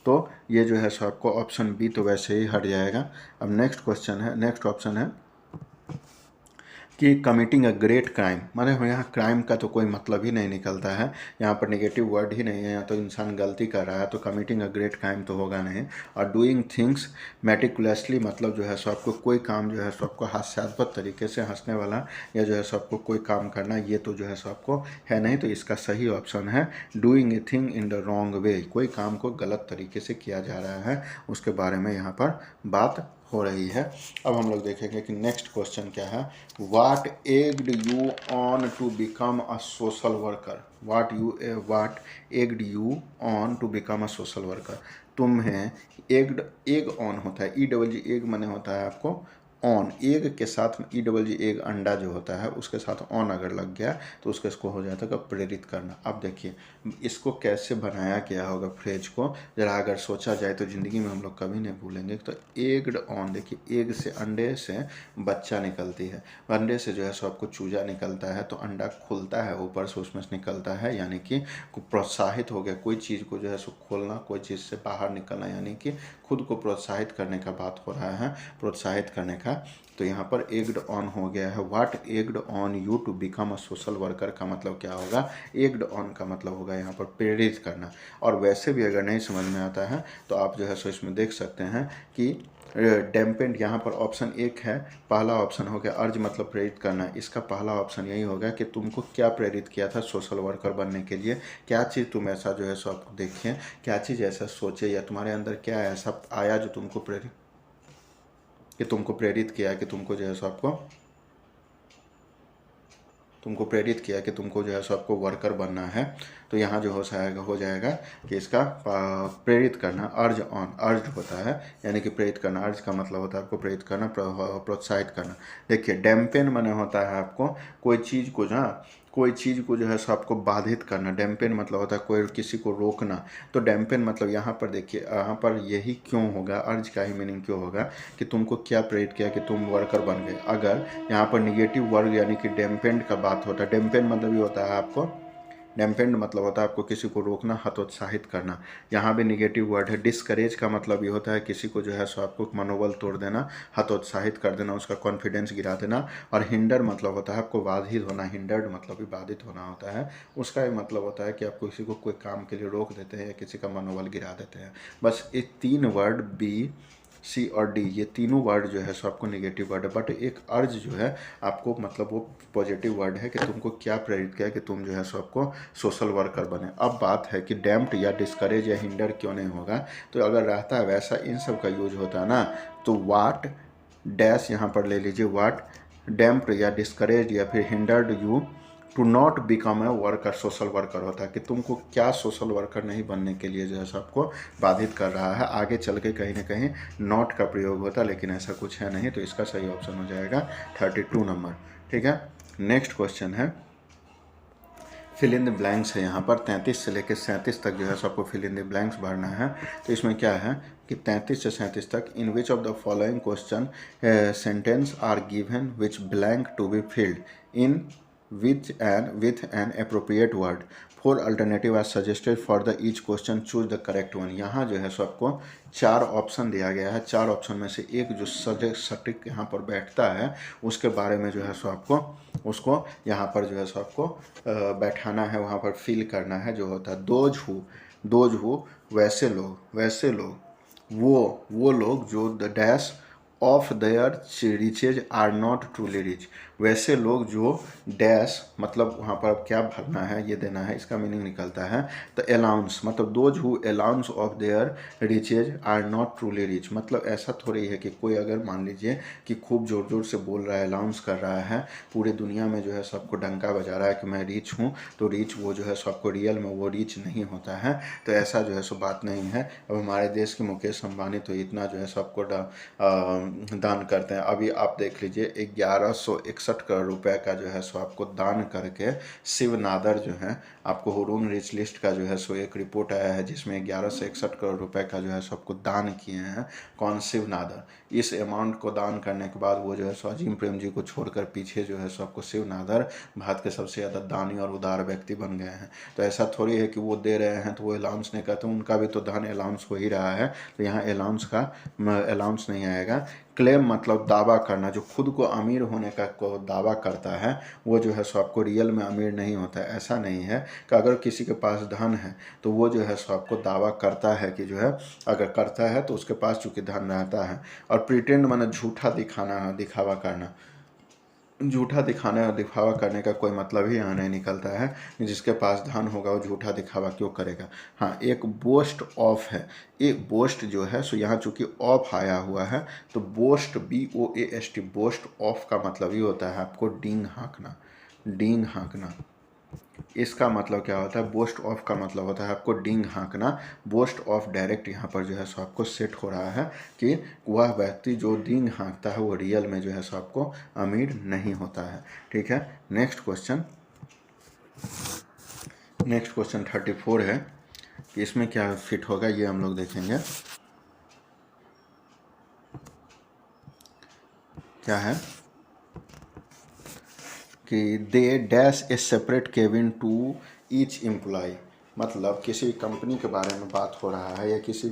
तो ये जो है सो आपको ऑप्शन बी तो वैसे ही हट जाएगा। अब नेक्स्ट क्वेश्चन है, नेक्स्ट ऑप्शन है कि कमिटिंग अ ग्रेट क्राइम, मतलब यहाँ क्राइम का तो कोई मतलब ही नहीं निकलता है, यहाँ पर नेगेटिव वर्ड ही नहीं है, यहाँ तो इंसान गलती कर रहा है, तो कमिटिंग अ ग्रेट क्राइम तो होगा नहीं। और डूइंग थिंग्स मेटिकुलसली मतलब जो है सो आपको कोई काम जो है सो आपको हास्यास्पद तरीके से, हंसने वाला, या जो है सो आपको कोई काम करना, ये तो जो है सो आपको है नहीं, तो इसका सही ऑप्शन है doing a thing in the wrong way, कोई काम को गलत तरीके से किया जा रहा है, उसके बारे में यहाँ पर बात हो रही है। अब हम लोग देखेंगे कि नेक्स्ट क्वेश्चन क्या है, what egged you on to become a social worker, what egged you on to become a social worker, तुम्हें एग्ड, एग ऑन होता है, ई डबल जी एग मने होता है आपको ऑन, एग के साथ में ई डबल जी एग, अंडा जो होता है उसके साथ ऑन अगर लग गया तो उसको इसको हो जाता है प्रेरित करना। अब देखिए इसको कैसे बनाया गया होगा फ्रेज को, जरा अगर सोचा जाए तो ज़िंदगी में हम लोग कभी नहीं भूलेंगे। तो एग्ड ऑन, देखिए एग से, अंडे से बच्चा निकलती है, अंडे से जो है सो आपको चूजा निकलता है, तो अंडा खुलता है ऊपर से, उसमें से निकलता है, यानी कि प्रोत्साहित हो गया, कोई चीज़ को जो है सो खोलना, कोई चीज़ से बाहर निकलना, यानी कि खुद को प्रोत्साहित करने का बात हो रहा है, प्रोत्साहित करने का जाएगा। तो यहाँ पर एग्ड ऑन हो गया है। What egged on you to become a social worker का मतलब क्या होगा? एग्ड ऑन का मतलब होगा यहाँ पर प्रेरित करना। और वैसे भी अगर नहीं समझ में आता है तो आप जो है सो इसमें देख सकते हैं कि डैम्पेंड यहाँ पर ऑप्शन एक है, पहला ऑप्शन हो गया अर्ज मतलब प्रेरित करना। इसका पहला ऑप्शन यही होगा कि तुमको क्या प्रेरित किया था सोशल वर्कर बनने के लिए, क्या चीज़ तुम ऐसा जो है सो आपको देखें, क्या चीज़ ऐसा सोचे या तुम्हारे अंदर क्या ऐसा आया जो तुमको प्रेरित किया कि तुमको जो है सो आपको वर्कर बनना है। तो यहाँ जो हो जाएगा कि इसका प्रेरित करना, अर्ज ऑन, अर्ज होता है यानी कि प्रेरित करना। अर्ज का मतलब होता है आपको प्रेरित करना, प्रोत्साहित करना। देखिए डैम्पेन माने होता है आपको कोई चीज़ को जो है सो आपको बाधित करना। डैम्पेन मतलब होता है कोई किसी को रोकना। तो डैम्पेन मतलब यहाँ पर देखिए, यहाँ पर यही क्यों होगा, अर्ज का ही मीनिंग क्यों होगा कि तुमको क्या प्रेरित किया कि तुम वर्कर बन गए। अगर यहाँ पर निगेटिव वर्ड यानी कि डैम्पेंड का बात होता है, डैम्पेन मतलब ये होता है आपको, डैम्पेंड मतलब होता है आपको किसी को रोकना, हतोत्साहित करना। यहाँ भी निगेटिव वर्ड है। डिस्करेज का मतलब ये होता है किसी को जो है सो आपको मनोबल तोड़ देना, हतोत्साहित कर देना, उसका कॉन्फिडेंस गिरा देना। और हिंडर मतलब होता है आपको बाधित होना, हिंडर्ड मतलब भी बाधित होना होता है। उसका भी मतलब होता है कि आप किसी को कोई काम के लिए रोक देते हैं या किसी का मनोबल गिरा देते हैं। बस ये तीन वर्ड बी, सी और डी, ये तीनों वर्ड जो है सो आपको नेगेटिव वर्ड है। बट एक अर्ज जो है आपको मतलब वो पॉजिटिव वर्ड है कि तुमको क्या प्रेरित किया कि तुम जो है सो आपको सोशल वर्कर बने। अब बात है कि डैम्प्ड या डिस्करेज या हिंडर क्यों नहीं होगा। तो अगर रहता है वैसा इन सब का यूज होता है ना, तो वाट डैश यहाँ पर ले लीजिए, वाट डैम्प्ड या डिस्करेज या फिर hindered you to not become a worker, social worker होता है कि तुमको क्या सोशल वर्कर नहीं बनने के लिए जो है आपको बाधित कर रहा है। आगे चल के कहीं ना कहीं नॉट का प्रयोग होता है, लेकिन ऐसा कुछ है नहीं। तो इसका सही ऑप्शन हो जाएगा 32 नंबर। ठीक है, नेक्स्ट क्वेश्चन है फिल इन द ब्लैंक्स है। यहाँ पर 33 से लेकर 37 तक जो है सबको फिल इन द ब्लैंक्स भरना है। तो इसमें क्या है कि 33 से 37 तक, in which of the following question sentence are given which blank to be filled in with an appropriate word, 4 alternative are suggested for the each question, choose the correct one। यहाँ जो है सो आपको 4 ऑप्शन दिया गया है। 4 option में से एक जो सटीक यहाँ पर बैठता है उसके बारे में जो है सो आपको उसको यहाँ पर जो है सो आपको बैठाना है, वहाँ पर फिल करना है। जो होता है दोज हु, वैसे लोग, वो लोग जो the dash of their riches are not truly rich, वैसे लोग जो डैश मतलब वहाँ पर क्या भरना है ये देना है, इसका मीनिंग निकलता है तो अलाउंस, मतलब those who allowance of their riches are not truly rich. मतलब ऐसा थोड़ी है कि कोई अगर मान लीजिए कि खूब ज़ोर ज़ोर से बोल रहा है, अलाउंस कर रहा है, पूरे दुनिया में जो है सबको डंका बजा रहा है कि मैं रिच हूँ, तो रिच वो जो है सबको रियल में वो रिच नहीं होता है। तो ऐसा जो है सो बात नहीं है। अब हमारे देश के मुकेश अंबानी तो इतना जो है सबको दान करते हैं। अभी आप देख लीजिए 1161 करोड़ रुपए का जो है सो आपको दान करके शिव नादर जो है, आपको हुरून रिच लिस्ट का जो है सो एक रिपोर्ट आया है जिसमें 1161 करोड़ रुपए का जो है सो आपको दान किए हैं। कौन? शिव नादर। इस अमाउंट को दान करने के बाद वो जो है सो अजीम प्रेम जी को छोड़कर पीछे जो है सो आपको शिव नादर भारत के सबसे ज़्यादा दानी और उदार व्यक्ति बन गए हैं। तो ऐसा थोड़ी है कि वो दे रहे हैं तो वो अलाउंस नहीं करते, उनका भी तो धन अलाउंस हो ही रहा है। तो यहाँ अलाउंस नहीं आएगा। क्लेम मतलब दावा करना, जो खुद को अमीर होने का को दावा करता है वो जो है सो आपको रियल में अमीर नहीं होता है। ऐसा नहीं है कि अगर किसी के पास धन है तो वो जो है सो आपको दावा करता है कि जो है, अगर करता है तो उसके पास चूँकि धन रहता है। और प्रिटेंड माने झूठा दिखावा करना, झूठा दिखावा करने का कोई मतलब ही यहाँ नहीं निकलता है। जिसके पास धन होगा वो झूठा दिखावा क्यों करेगा। हाँ, एक बोस्ट ऑफ है। एक बोस्ट जो है सो यहाँ चूंकि ऑफ आया हुआ है तो बोस्ट BOAST, बोस्ट ऑफ का मतलब ये होता है आपको डींग हाँकना। इसका मतलब क्या होता है? बोस्ट ऑफ का मतलब होता है आपको डींग हाँकना। बोस्ट ऑफ डायरेक्ट यहाँ पर जो है सो आपको सेट हो रहा है कि वह व्यक्ति जो डींग हाँकता है वो रियल में जो है सो आपको अमीर नहीं होता है। ठीक है, नेक्स्ट क्वेश्चन 34 है कि इसमें क्या फिट होगा ये हम लोग देखेंगे। क्या है कि they dash a separate cabin to each employ, मतलब किसी भी कंपनी के बारे में बात हो रहा है या किसी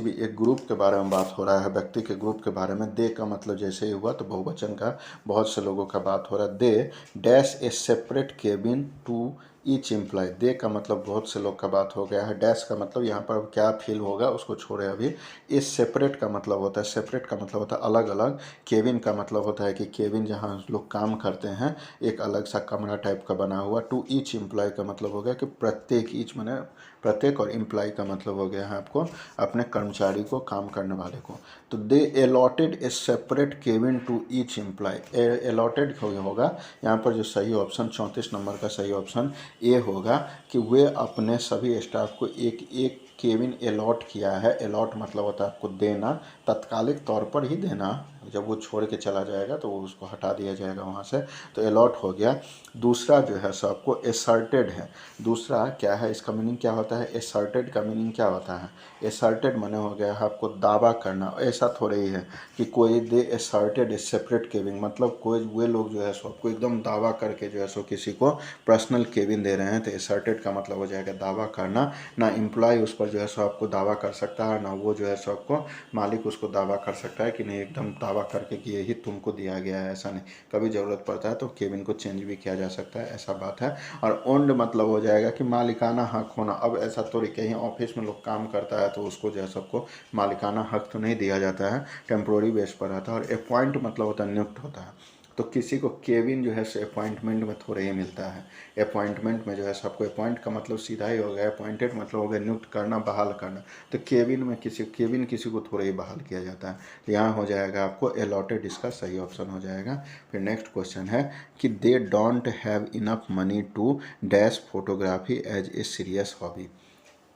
भी एक ग्रुप के बारे में बात हो रहा है, व्यक्ति के ग्रुप के बारे में। दे का मतलब जैसे ही हुआ तो बहुवचन का, बहुत से लोगों का बात हो रहा है। They dash a separate cabin to each employee. They का मतलब बहुत से लोग का बात हो गया है। डैश का मतलब यहाँ पर क्या फील होगा उसको छोड़े अभी। इस सेपरेट का मतलब होता है, सेपरेट का मतलब होता है अलग अलग। केबिन का मतलब होता है कि केबिन जहाँ लोग काम करते हैं, एक अलग सा कमरा टाइप का बना हुआ। टू ईच एम्प्लॉय का मतलब हो गया कि प्रत्येक, ईच माने प्रत्येक, और एम्प्लॉय का मतलब हो गया है आपको अपने कर्मचारी को, काम करने वाले को। तो they allotted a separate cabin to each employee. Allotted होगा यहाँ पर जो सही ऑप्शन 34 नंबर का सही ऑप्शन ए होगा कि वे अपने सभी स्टाफ को एक एक केबिन अलॉट किया है। अलॉट मतलब होता है आपको देना, तत्कालिक तौर पर ही देना। जब वो छोड़ के चला जाएगा तो वो उसको हटा दिया जाएगा वहाँ से, तो अलॉट हो गया। दूसरा जो है सो आपको एसर्टेड है। दूसरा क्या है, इसका मीनिंग क्या होता है? एसर्टेड का मीनिंग क्या होता है? एसर्टेड माने हो गया है आपको दावा करना। ऐसा थोड़ा ही है कि कोई दे एसर्टेड ए सेपरेट केबिन, मतलब कोई वे लोग जो है सो आपको एकदम दावा करके जो है सो किसी को पर्सनल केबिन दे रहे हैं। तो एसर्टेड का मतलब हो जाएगा दावा करना। ना एम्प्लॉय उस पर जो है सो आपको दावा कर सकता है, ना वो जो है सो आपको मालिक उसको दावा कर सकता है कि नहीं एकदम दावा करके कि यही तुमको दिया गया है। ऐसा नहीं, कभी ज़रूरत पड़ता है तो केबिन को चेंज भी किया जा सकता है, ऐसा बात है। और ओन्ड मतलब हो जाएगा कि मालिकाना हक होना। अब ऐसा थोड़ी, कहीं ऑफिस में लोग काम करता है तो उसको जो है सबको मालिकाना हक तो नहीं दिया जाता है, टेम्प्रोरी बेस पर रहता है। और अपॉइंट मतलब होता है नियुक्त होता है। तो किसी को केबिन जो है सो अपॉइंटमेंट में थोड़ा ही मिलता है। अपॉइंटमेंट में जो है सबको, अपॉइंट का मतलब सीधा ही हो गया, अपॉइंटेड मतलब हो गया नियुक्त करना, बहाल करना। तो केबिन में किसी को थोड़ा ही बहाल किया जाता है। तो यहाँ हो जाएगा आपको अलॉटेड, इसका सही ऑप्शन हो जाएगा। फिर नेक्स्ट क्वेश्चन है कि they don't have enough money to dash photography as a serious hobby.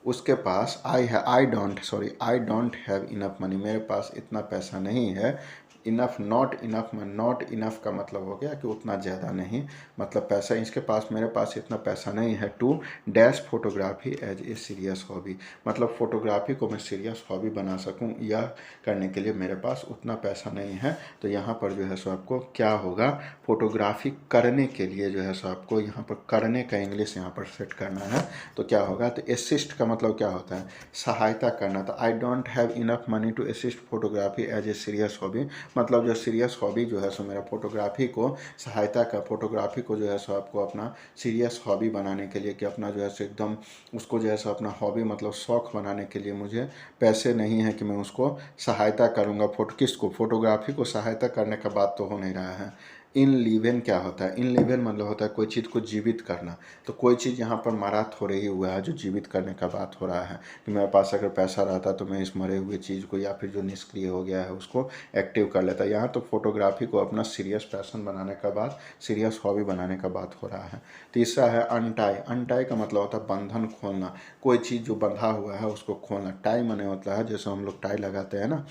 उसके पास I don't have enough money, मेरे पास इतना पैसा नहीं है। इनफ, नॉट इनफ में, नॉट इनफ का मतलब हो गया कि उतना ज़्यादा नहीं, मतलब पैसा इसके पास, मेरे पास इतना पैसा नहीं है। To dash photography as a serious hobby, मतलब फोटोग्राफी को मैं सीरियस हॉबी बना सकूं, यह करने के लिए मेरे पास उतना पैसा नहीं है। तो यहाँ पर जो है सो आपको क्या होगा, फोटोग्राफी करने के लिए जो है सो आपको यहाँ पर करने का इंग्लिश यहाँ पर सेट करना है। तो क्या होगा, तो असिस्ट का मतलब क्या होता है, सहायता करना। तो I don't have enough money to assist photography as a serious hobby, मतलब जो सीरियस हॉबी जो है सो मेरा फोटोग्राफी को सहायता का, फोटोग्राफी को जो है सो आपको अपना सीरियस हॉबी बनाने के लिए, कि अपना जो है सो एकदम उसको जो है सो अपना हॉबी मतलब शौक बनाने के लिए मुझे पैसे नहीं है कि मैं उसको सहायता करूँगा। किसको, फोटोग्राफी को सहायता करने का बात तो हो नहीं रहा है। इन लिवेन क्या होता है, इन लिवेन मतलब होता है कोई चीज़ को जीवित करना। तो कोई चीज़ यहाँ पर मरा थोड़े ही हुआ है, जो जीवित करने का बात हो रहा है कि मेरे पास अगर पैसा रहता तो मैं इस मरे हुए चीज़ को या फिर जो निष्क्रिय हो गया है उसको एक्टिव कर लेता। यहाँ तो फोटोग्राफी को अपना सीरियस पैशन बनाने का बात, सीरियस हॉबी बनाने का बात हो रहा है। तीसरा है अनटाई। अनटाई का मतलब होता है बंधन खोलना, कोई चीज़ जो बंधा हुआ है उसको खोलना। टाई माने होता है जैसे हम लोग टाई लगाते हैं ना,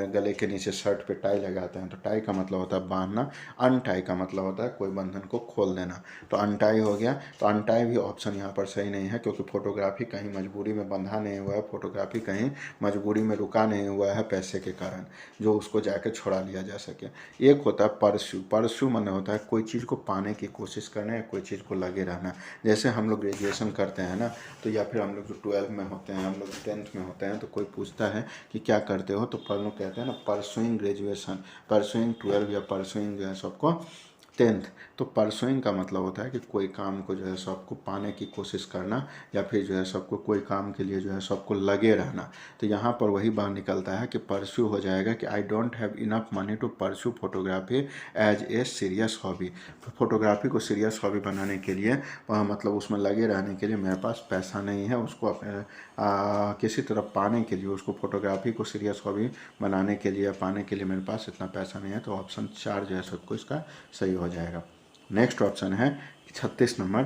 गले के नीचे शर्ट पे टाई लगाते हैं, तो टाई का मतलब होता है बांधना। अनटाई का मतलब होता है कोई बंधन को खोल देना। तो अनटाई हो गया। तो अनटाई भी ऑप्शन यहाँ पर सही नहीं है, क्योंकि फोटोग्राफी कहीं मजबूरी में बंधा नहीं हुआ है, फोटोग्राफी कहीं मजबूरी में रुका नहीं हुआ है पैसे के कारण, जो उसको जाके छोड़ा लिया जा सके। एक होता है परस्यू। परस्यू माने होता है कोई चीज़ को पाने की कोशिश करना या कोई चीज़ को लगे रहना। जैसे हम लोग ग्रेजुएशन करते हैं ना, तो या फिर हम लोग जो 12 में होते हैं, हम लोग 10th में होते हैं, तो कोई पूछता है कि क्या करते हो, तो पर लोग कहते हैं ना परसुइंग ग्रेजुएशन, परसुइंग 12 या परसुइंग जो है सबको 10th। तो परसुइंग का मतलब होता है कि कोई काम को जो है सो आपको पाने की कोशिश करना, या फिर जो है सबको कोई काम के लिए जो है सबको लगे रहना। तो यहाँ पर वही बात निकलता है कि परस्यू हो जाएगा कि I don't have enough money to pursue photography as a serious hobby. Photography को सीरियस हॉबी बनाने के लिए, मतलब उसमें लगे रहने के लिए मेरे पास पैसा नहीं है, उसको किसी तरह पाने के लिए, उसको फोटोग्राफी को सीरियस हॉबी बनाने के लिए, पाने के लिए मेरे पास इतना पैसा नहीं है। तो ऑप्शन 4 जो है सबको इसका सही हो जाएगा। नेक्स्ट ऑप्शन है 36 नंबर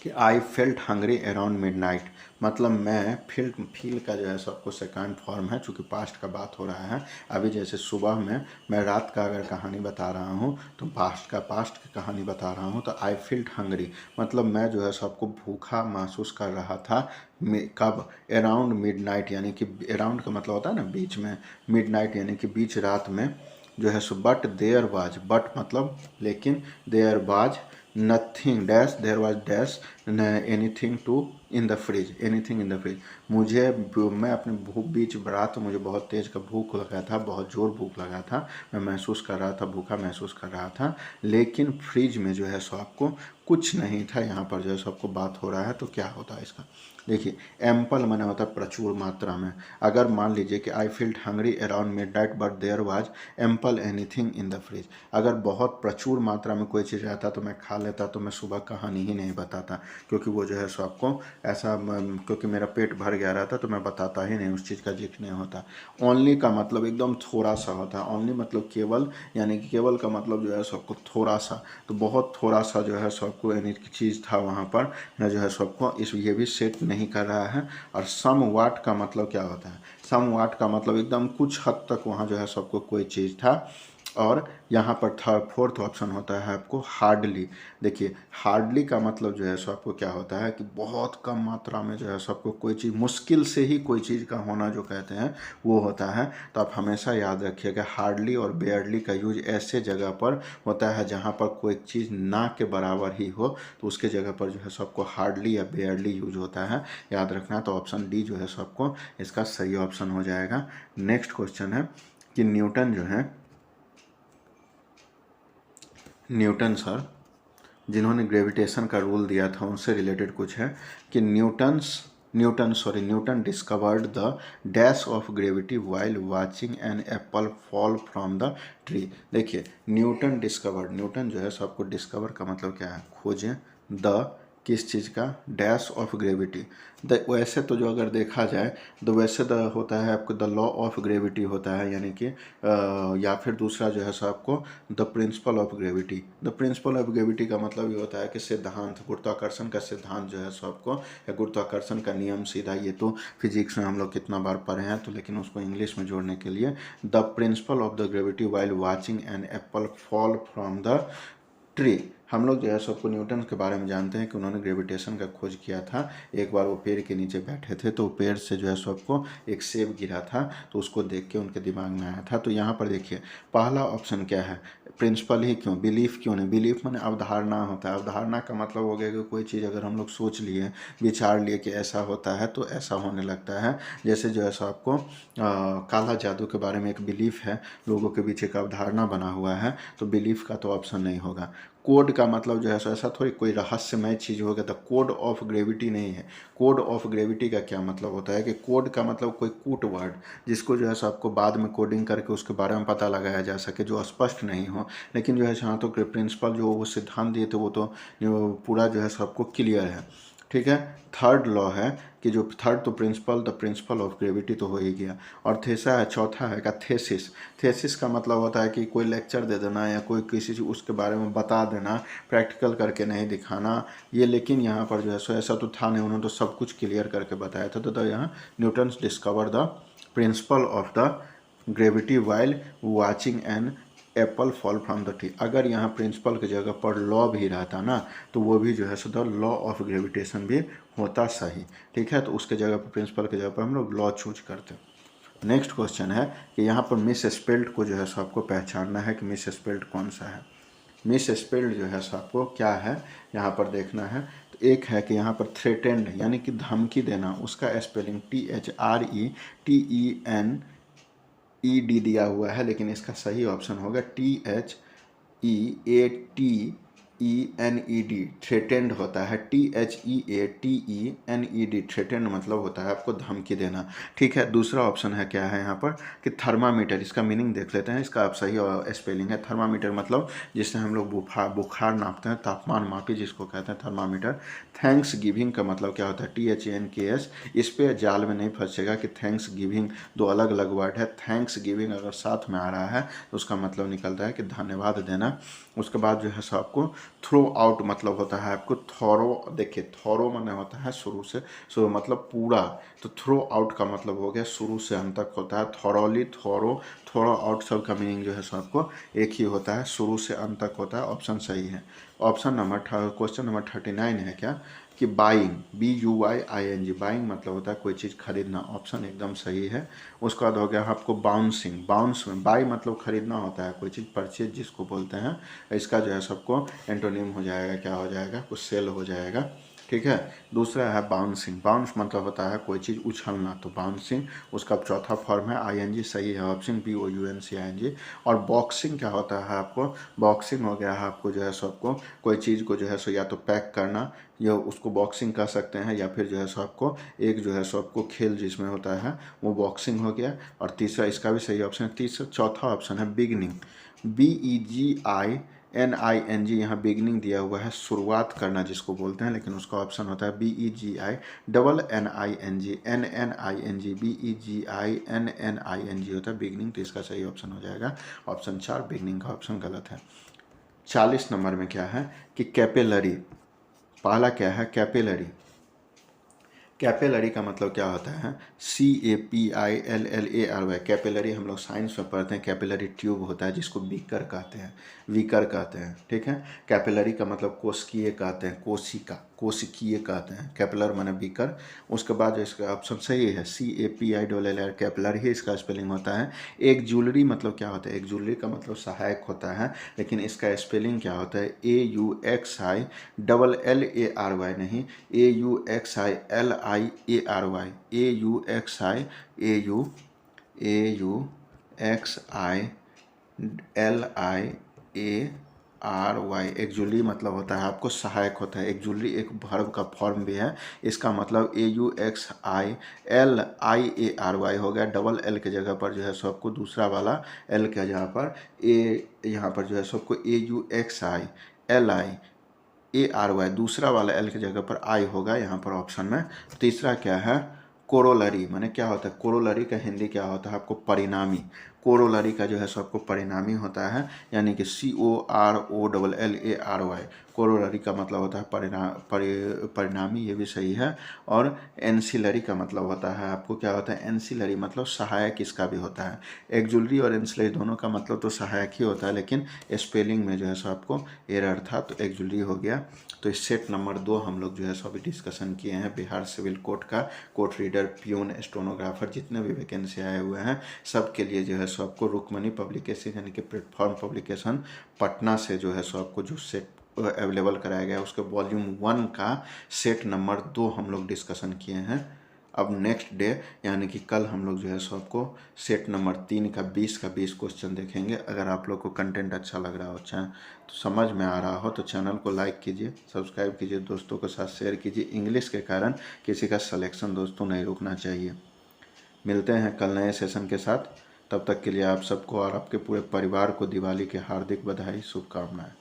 कि I felt hungry around midnight, मतलब मैं फील का जो है सबको सेकंड फॉर्म है, चूँकि पास्ट का बात हो रहा है। अभी जैसे सुबह में मैं रात का अगर कहानी बता रहा हूँ तो पास्ट की कहानी बता रहा हूँ। तो आई फील्ट हंग्री मतलब मैं जो है सबको भूखा महसूस कर रहा था। कब, अराउंड मिडनाइट, यानी कि अराउंड का मतलब होता है ना बीच में, मिडनाइट यानी कि बीच रात में जो है सो। बट देयर वाज, बट मतलब लेकिन, there was nothing dash there was dash anything to in the fridge, anything in the fridge. मुझे मैं अपने भूख बीच रात मुझे बहुत तेज़ का भूख लगा था, बहुत ज़ोर भूख लगा था, मैं महसूस कर रहा था, भूखा महसूस कर रहा था, लेकिन फ्रिज में जो है सो आपको कुछ नहीं था। यहाँ पर जो है सो आपको बात हो रहा है तो क्या होता है इसका, देखिए एम्पल माने होता है प्रचुर मात्रा में। अगर मान लीजिए कि I felt hungry around midnight but there was ample anything in the fridge, अगर बहुत प्रचुर मात्रा में कोई चीज़ रहता तो मैं खा लेता, तो मैं सुबह कहानी ही नहीं बताता, क्योंकि वो जो है सो आपको ऐसा क्योंकि मेरा पेट भर गया रहता तो मैं बताता ही नहीं, उस चीज़ का जिक्र नहीं होता। ओनली का मतलब एकदम थोड़ा सा होता है, ओनली मतलब केवल, यानी कि केवल का मतलब जो है सो आपको थोड़ा सा, तो बहुत थोड़ा सा जो है सो आपको यानी कि चीज़ था वहाँ पर जो है सो आपको इस ये भी सेट नहीं कर रहा है। और सम वाट का मतलब क्या होता है, सम वाट का मतलब एकदम कुछ हद तक वहाँ जो है सबको कोई चीज़ था। और यहाँ पर थर्ड फोर्थ ऑप्शन होता है आपको हार्डली। देखिए हार्डली का मतलब जो है सो आपको क्या होता है कि बहुत कम मात्रा में जो है सबको कोई चीज़, मुश्किल से ही कोई चीज़ का होना जो कहते हैं वो होता है। तो आप हमेशा याद रखिएगा हार्डली और बेयरली का यूज ऐसे जगह पर होता है जहाँ पर कोई चीज़ ना के बराबर ही हो, तो उसके जगह पर जो है सबको हार्डली या बेयरली यूज होता है, याद रखना। तो ऑप्शन डी जो है सबको इसका सही ऑप्शन हो जाएगा। नेक्स्ट क्वेश्चन है कि न्यूटन जो है, न्यूटन सर जिन्होंने ग्रेविटेशन का रूल दिया था उनसे रिलेटेड कुछ है कि Newton discovered the dash of gravity while watching an apple fall from the tree. देखिए न्यूटन जो है सो आपको डिस्कवर का मतलब क्या है, खोजें, द किस चीज़ का, डैश ऑफ ग्रेविटी। द वैसे तो जो अगर देखा जाए तो वैसे द होता है आपको द लॉ ऑफ ग्रेविटी होता है, यानी कि या फिर दूसरा जो है सो आपको the principle of gravity. The principle of gravity का मतलब ये होता है कि सिद्धांत, गुरुत्वाकर्षण का सिद्धांत जो है सो आपको, या गुरुत्वाकर्षण का नियम सीधा, ये तो फिजिक्स में हम लोग कितना बार पढ़े हैं, तो लेकिन उसको इंग्लिश में जोड़ने के लिए the principle of the gravity while watching an apple fall from the tree. हम लोग जो है सबको न्यूटन के बारे में जानते हैं कि उन्होंने ग्रेविटेशन का खोज किया था। एक बार वो पेड़ के नीचे बैठे थे तो पेड़ से जो है सबको एक सेब गिरा था, तो उसको देख के उनके दिमाग में आया था। तो यहाँ पर देखिए पहला ऑप्शन क्या है, प्रिंसिपल ही क्यों, बिलीफ क्यों नहीं, बिलीफ माने अवधारणा होता है। अवधारणा का मतलब हो गया कि कोई चीज़ अगर हम लोग सोच लिए, विचार लिए कि ऐसा होता है तो ऐसा होने लगता है। जैसे जो है सो आपको काला जादू के बारे में एक बिलीफ है, लोगों के बीच एक अवधारणा बना हुआ है, तो बिलीफ का तो ऑप्शन नहीं होगा। कोड का मतलब जो है सो ऐसा थोड़ी कोई रहस्यमय चीज़ हो गया, तो कोड ऑफ ग्रेविटी नहीं है। कोड ऑफ ग्रेविटी का क्या मतलब होता है कि कोड का मतलब कोई कूट वर्ड, जिसको जो है सो आपको बाद में कोडिंग करके उसके बारे में पता लगाया जा सके, जो स्पष्ट नहीं हो। लेकिन जो है जहाँ तो प्रिंसिपल जो वो सिद्धांत दिए थे वो तो पूरा जो है सो आपको क्लियर है, ठीक है। थर्ड लॉ है कि जो थर्ड तो principle, the principle of gravity तो हो ही गया। और थेसा है, चौथा है का थेसिस। थेसिस का मतलब होता है कि कोई लेक्चर दे देना या कोई किसी चीज़ उसके बारे में बता देना, प्रैक्टिकल करके नहीं दिखाना ये। लेकिन यहाँ पर जो है सो ऐसा तो था नहीं, उन्होंने तो सब कुछ क्लियर करके बताया था। तो यहाँ Newton discover the principle of the gravity while watching an apple fall from the tree. अगर यहाँ प्रिंसिपल की जगह पर लॉ भी रहता ना, तो वो भी जो है so the law of gravitation भी होता सही, ठीक है। तो उसके जगह पर प्रिंसिपल की जगह पर हम लोग लॉ चूज करते हैं। नेक्स्ट क्वेश्चन है कि यहाँ पर मिस स्पेल्ड को जो है सो आपको पहचानना है कि मिस स्पेल्ड कौन सा है। मिस स्पेल्ड जो है सो आपको क्या है यहाँ पर देखना है। तो एक है कि यहाँ पर थ्रेटेंड यानी कि धमकी देना, उसका स्पेलिंग THRETENED दिया हुआ है, लेकिन इसका सही ऑप्शन होगा THEATENED। थ्रेटेंड होता है THEATENED, थ्रेटेंड मतलब होता है आपको धमकी देना, ठीक है। दूसरा ऑप्शन है क्या है यहाँ पर कि थर्मामीटर। इसका मीनिंग देख लेते हैं, इसका आप सही स्पेलिंग है। थर्मामीटर मतलब जिससे हम लोग बुखार नापते हैं, तापमान मापी जिसको कहते हैं थर्मामीटर। थैंक्स गिविंग का मतलब क्या होता है THANKS। इस पे जाल में नहीं फंसेगा कि थैंक्स गिविंग दो अलग अलग वर्ड है। थैंक्स गिविंग अगर साथ में आ रहा है तो उसका मतलब निकलता है कि धन्यवाद देना। उसके बाद जो है सो आपको थ्रो आउट मतलब होता है आपको थॉरो। देखिए थॉरो माने होता है शुरू से, सो मतलब पूरा, तो थ्रो आउट का मतलब हो गया शुरू से अंत तक होता है। थॉरोली, थोरो आउट सब का मीनिंग जो है सो आपको एक ही होता है, शुरू से अंत तक होता है। ऑप्शन सही है। ऑप्शन नंबर क्वेश्चन नंबर 39 है क्या कि बाइंग, BUYING, बाइंग मतलब होता है कोई चीज़ खरीदना, ऑप्शन एकदम सही है। उसके बाद हो गया आपको बाउंसिंग, बाउंस में बाई मतलब खरीदना होता है कोई चीज़, परचेज जिसको बोलते हैं, इसका जो है सबको एंटोनिम हो जाएगा, क्या हो जाएगा, कुछ सेल हो जाएगा, ठीक है। दूसरा है बाउंसिंग, बाउंस मतलब होता है कोई चीज़ उछलना, तो बाउंसिंग, उसका चौथा फॉर्म है ING, सही है ऑप्शन BOUNCING। और बॉक्सिंग क्या होता है आपको, बॉक्सिंग हो गया है आपको जो है सो आपको कोई चीज़ को जो है सो या तो पैक करना, या उसको बॉक्सिंग कर सकते हैं, या फिर जो है सो आपको एक जो है सो आपको खेल जिसमें होता है वो बॉक्सिंग हो गया। और तीसरा, इसका भी सही ऑप्शन है, तीसरा चौथा ऑप्शन है बिगनिंग, BEGINING, यहाँ बिगनिंग दिया हुआ है, शुरुआत करना जिसको बोलते हैं, लेकिन उसका ऑप्शन होता है BEGINNING BEGINNING होता है बिगनिंग, तो इसका सही ऑप्शन हो जाएगा ऑप्शन 4, बिगनिंग का ऑप्शन गलत है। 40 नंबर में क्या है कि कैपिलरी, पहला क्या है कैपिलरी, कैपिलरी का मतलब क्या होता है, CAPILLARY, कैपिलरी हम लोग साइंस में पढ़ते हैं, कैपिलरी ट्यूब होता है जिसको बीकर कहते हैं, वीकर कहते हैं, ठीक है। कैपिलरी का मतलब कोशिकीय कहते हैं, कोशिका, कोशिकीय कहते हैं, कैपिलर माने बीकर। उसके बाद जो इसका ऑप्शन सही है CAPILLAR, कैपिलर ही इसका स्पेलिंग होता है। एक ज्वेलरी मतलब क्या होता है, एक ज्वेलरी का मतलब सहायक होता है, लेकिन इसका स्पेलिंग क्या होता है, AUXILLARY नहीं, AUXILLARY, एक ज्वेलरी मतलब होता है आपको सहायक होता है, एक ज्वेलरी एक वर्ब का फॉर्म भी है, इसका मतलब AUXILLARY हो गया, डबल एल के जगह पर जो है सो आपको दूसरा वाला एल के जगह पर यहाँ पर जो है सो आपको AUXILLARY, दूसरा वाला एल की जगह पर आई होगा यहाँ पर ऑप्शन में। तीसरा क्या है कोरोलरी, माने क्या होता है, कोरोलरी का हिंदी क्या होता है आपको, परिणामी, कोरोलरी का जो है सो आपको परिणामी होता है, यानी कि COROLLARY, कोरोलरी का मतलब होता है परिणामी, ये भी सही है। और एंसिलरी का मतलब होता है आपको क्या होता है, एंसिलरी मतलब सहायक, इसका भी होता है। एक्जुलरी और एंसिलरी दोनों का मतलब तो सहायक ही होता है, लेकिन स्पेलिंग में जो है सो आपको एरर था, तो एक्जुलरी हो गया। तो इस सेट नंबर 2 हम लोग जो है सो अभी डिस्कशन किए हैं बिहार सिविल कोर्ट का, कोर्ट रीडर, प्यून, स्टेनोग्राफर, जितने भी वैकेंसी आए हुए हैं सब के लिए जो है सो आपको रुक्मणी पब्लिकेशन यानी कि प्लेटफॉर्म पब्लिकेशन पटना से जो है सो आपको जो सेट अवेलेबल कराया गया है उसके वॉल्यूम 1 का सेट नंबर 2 हम लोग डिस्कशन किए हैं। अब नेक्स्ट डे यानी कि कल हम लोग जो है सो आपको सेट नंबर 3 का 20 क्वेश्चन देखेंगे। अगर आप लोग को कंटेंट अच्छा लग रहा हो, अच्छा तो समझ में आ रहा हो, तो चैनल को लाइक कीजिए, सब्सक्राइब कीजिए, दोस्तों के साथ शेयर कीजिए। इंग्लिश के कारण किसी का सिलेक्शन दोस्तों नहीं रुकना चाहिए। मिलते हैं कल नए सेशन के साथ, तब तक के लिए आप सबको और आपके पूरे परिवार को दिवाली के हार्दिक बधाई, शुभकामनाएं।